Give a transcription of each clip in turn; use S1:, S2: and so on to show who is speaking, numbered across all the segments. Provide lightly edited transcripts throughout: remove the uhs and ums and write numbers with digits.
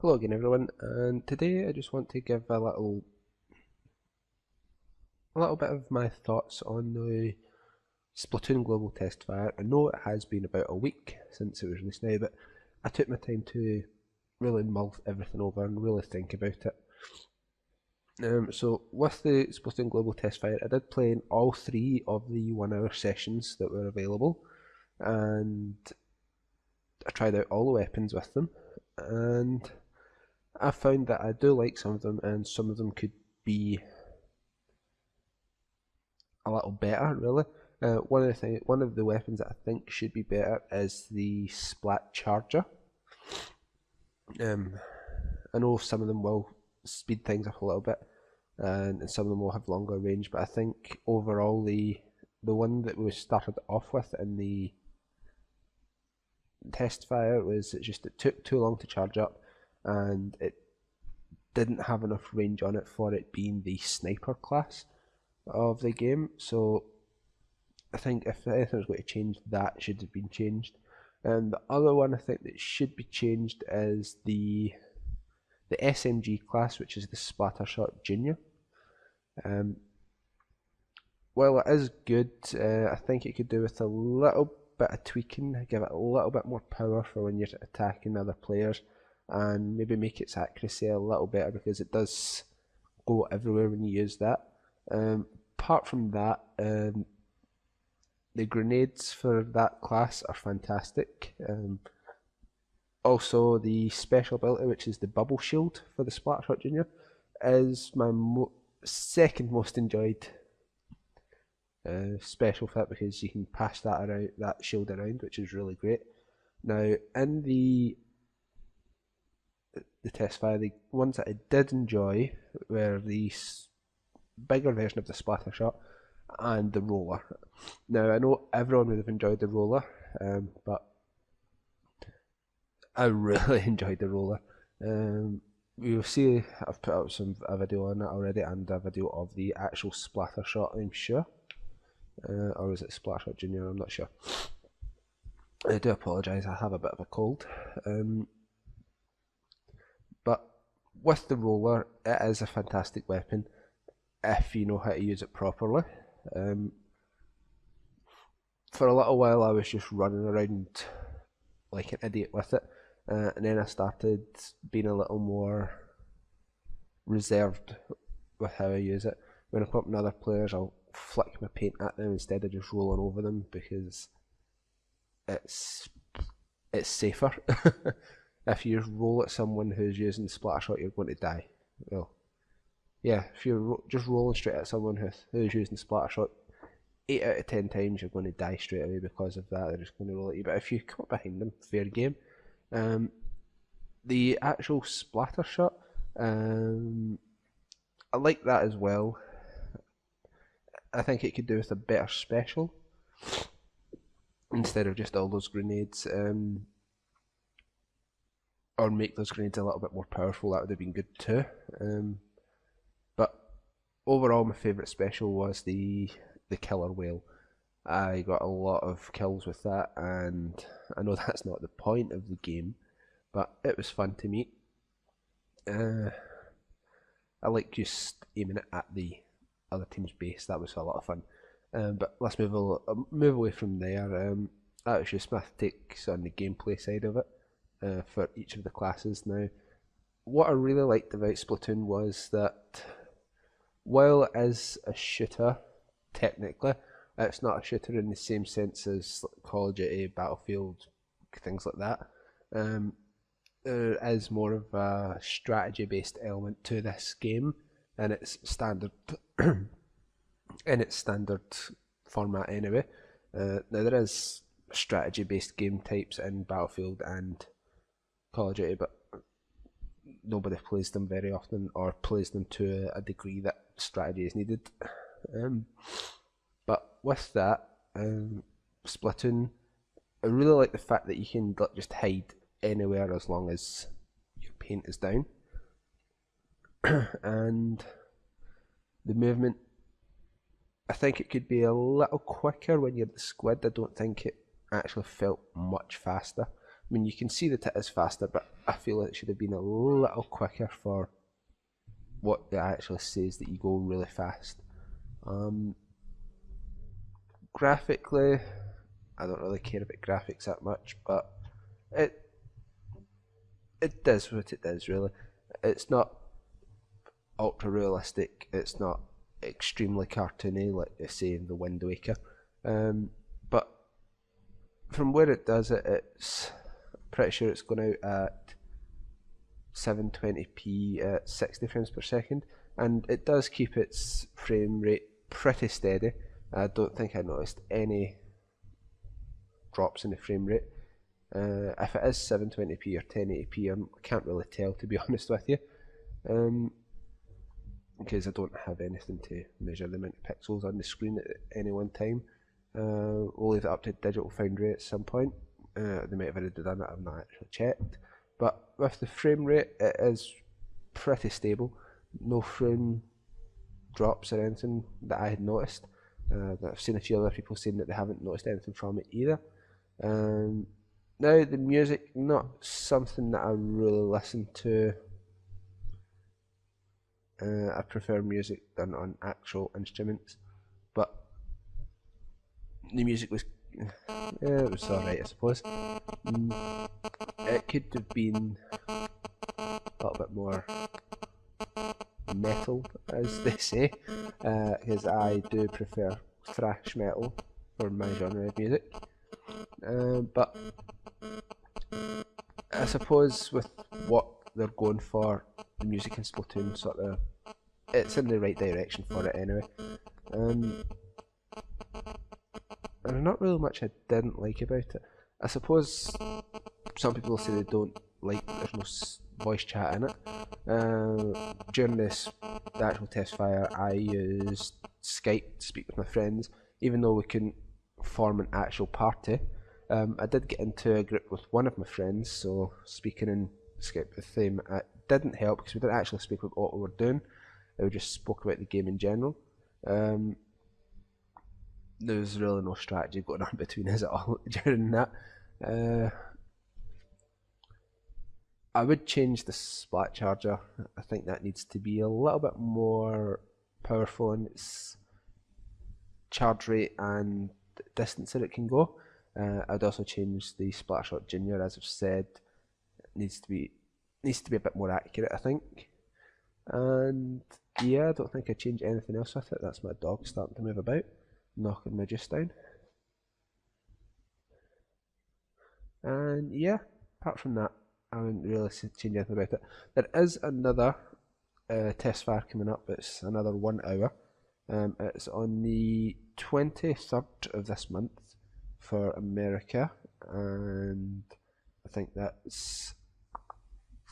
S1: Hello again everyone, and today I just want to give a little bit of my thoughts on the Splatoon Global Testfire. I know it has been about a week since it was released now, but I took my time to really mull everything over and really think about it. So with the Splatoon Global Testfire, I did play in all three of the 1 hour sessions that were available, and I tried out all the weapons with them, and I found that I do like some of them, and some of them could be a little better, really. One of the weapons that I think should be better is the Splat Charger. I know some of them will speed things up a little bit, and some of them will have longer range, but I think overall the one that we started off with in the test fire was it took too long to charge up, and it didn't have enough range on it for it being the sniper class of the game. So I think if anything was going to change, that should have been changed. And the other one I think that should be changed is the SMG class, which is the Splattershot Junior. While it is good, I think it could do with a little bit of tweaking, give it a little bit more power for when you're attacking other players, and maybe make its accuracy a little better, because it does go everywhere when you use that. Apart from that, the grenades for that class are fantastic. Also, the special ability, which is the bubble shield for the Splatshot Junior, is my second most enjoyed special fit, because you can pass that shield around, which is really great. Now, in the Tesfire, the ones that I did enjoy were the bigger version of the Splattershot and the roller. Now, I know everyone would have enjoyed the roller, but I really enjoyed the roller. You'll see I've put up a video on it already, and a video of the actual Splattershot, I'm sure. Or is it Splattershot Junior? I'm not sure. I do apologise, I have a bit of a cold. But with the roller, it is a fantastic weapon if you know how to use it properly. For a little while I was just running around like an idiot with it, and then I started being a little more reserved with how I use it. When I come up with other players, I'll flick my paint at them instead of just rolling over them, because it's safer. If you roll at someone who's using Splattershot, you're going to die. Well, yeah, if you're just rolling straight at someone who's using Splattershot, 8 out of 10 times you're going to die straight away because of that. They're just going to roll at you. But if you come up behind them, fair game. The actual Splattershot, I like that as well. I think it could do with a better special instead of just all those grenades, or make those grenades a little bit more powerful. That would have been good too. But overall, my favourite special was the killer whale. I got a lot of kills with that, and I know that's not the point of the game, but it was fun to meet. I like just aiming it at the other team's base. That was a lot of fun. But let's move away from there. That was just my takes on the gameplay side of it for each of the classes. Now, what I really liked about Splatoon was that while it is a shooter, technically, it's not a shooter in the same sense as Call of Duty, Battlefield, things like that. There is more of a strategy-based element to this game, and its standard format anyway. Now, there is strategy-based game types in Battlefield and Call of Duty, but nobody plays them very often, or plays them to a degree that strategy is needed. But with that, Splatoon, I really like the fact that you can just hide anywhere as long as your paint is down. And the movement, I think it could be a little quicker when you're the squid. I don't think it actually felt much faster. I mean, you can see that it is faster, but I feel it should have been a little quicker for what it actually says that you go really fast. Graphically, I don't really care about graphics that much, but it it does what it does really. It's not ultra realistic. It's not extremely cartoony like they say in the Wind Waker. But from where it does it, it's pretty sure it's going out at 720p at 60 frames per second, and it does keep its frame rate pretty steady. I don't think I noticed any drops in the frame rate. If it is 720p or 1080p, I can't really tell, to be honest with you, because I don't have anything to measure the amount of pixels on the screen at any one time. We'll leave it up to Digital Foundry at some point. They might have already done it, I've not actually checked. But with the frame rate, it is pretty stable. No frame drops or anything that I had noticed. I've seen a few other people saying that they haven't noticed anything from it either. Now the music, not something that I really listen to. I prefer music done on actual instruments, but the music was, it was alright, I suppose. It could have been a little bit more metal, as they say, because I do prefer thrash metal for my genre of music. But I suppose with what they're going for, the music in Splatoon it's in the right direction for it anyway. And not really much I didn't like about it. I suppose some people say they don't like that there's no voice chat in it. During the actual Tesfire, I used Skype to speak with my friends, even though we couldn't form an actual party. I did get into a group with one of my friends, so speaking in Skype with them didn't help because we didn't actually speak about what we were doing. We just spoke about the game in general. There was really no strategy going on between us at all during that. I would change the splat charger. I think that needs to be a little bit more powerful in its charge rate and distance that it can go. I'd also change the Splatshot Junior, as I've said. It needs to be a bit more accurate, I think. And yeah, I don't think I'd change anything else with it. That's my dog starting to move about, knocking my juice down. And yeah, apart from that, I wouldn't really change anything about it. There is another Tesfire coming up. It's another 1 hour. It's on the 23rd of this month for America, and I think that's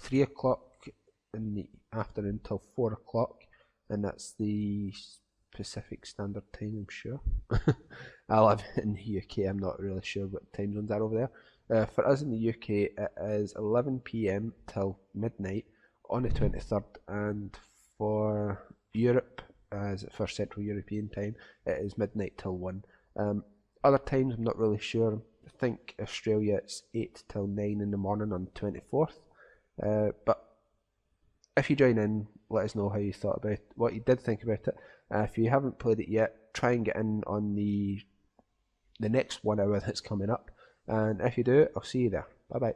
S1: 3 o'clock in the afternoon till 4 o'clock, and that's the Pacific Standard Time, I'm sure. I live in the UK, I'm not really sure what time zones are over there. For us in the UK, it is 11 PM till midnight on the 23rd, and for Europe, as for Central European time, it is midnight till 1. Other times I'm not really sure. I think Australia it's 8 till 9 in the morning on the 24th. But if you join in, let us know how you thought about what you did think about it. If you haven't played it yet, try and get in on the next 1 hour that's coming up. And if you do, I'll see you there. Bye bye.